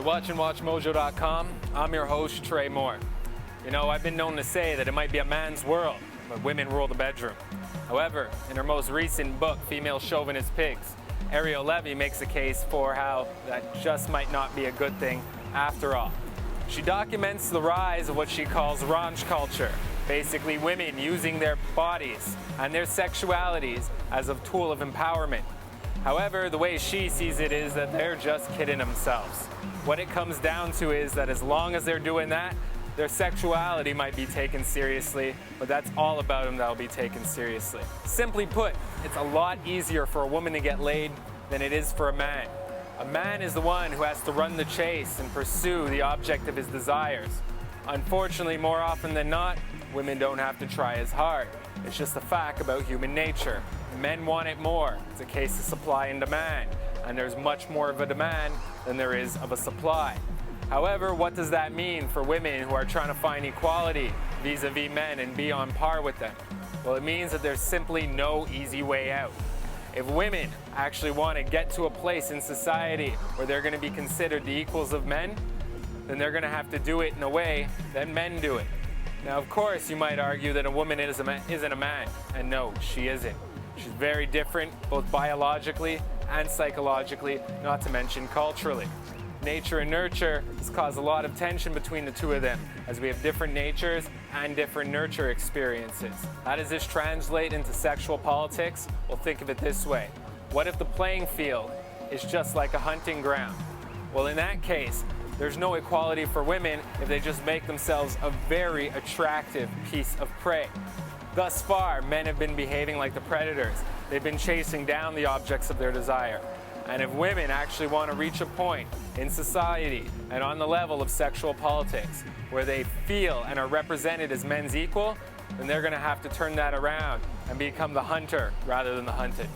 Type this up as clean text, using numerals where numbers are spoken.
watching WatchMojo.com. I'm your host, Trey Moore. You know, I've been known to say that it might be a man's world, but women rule the bedroom. However, in her most recent book, Female Chauvinist Pigs, Ariel Levy makes a case for how that just might not be a good thing after all. She documents the rise of what she calls Rant culture, basically women using their bodies and their sexualities as a tool of empowerment. However, the way she sees it is that they're just kidding themselves. What it comes down to is that as long as they're doing that, their sexuality might be taken seriously, but that's all about them that'll be taken seriously. Simply put, it's a lot easier for a woman to get laid than it is for a man. A man is the one who has to run the chase and pursue the object of his desires. Unfortunately, more often than not, women don't have to try as hard. It's just a fact about human nature. Men want it more. It's a case of supply and demand, and there's much more of a demand than there is of a supply. However, what does that mean for women who are trying to find equality vis-a-vis men and be on par with them? Well, it means that there's simply no easy way out. If women actually want to get to a place in society where they're going to be considered the equals of men, then they're going to have to do it in a way that men do it. Now, of course, you might argue that a woman isn't a man, and no, she isn't. She's very different, both biologically and psychologically, not to mention culturally. Nature and nurture has caused a lot of tension between the two of them, as we have different natures and different nurture experiences. How does this translate into sexual politics? Well, think of it this way. What if the playing field is just like a hunting ground? Well, in that case, there's no equality for women if they just make themselves a very attractive piece of prey. Thus far, men have been behaving like the predators. They've been chasing down the objects of their desire. And if women actually want to reach a point in society and on the level of sexual politics where they feel and are represented as men's equal, then they're going to have to turn that around and become the hunter rather than the hunted.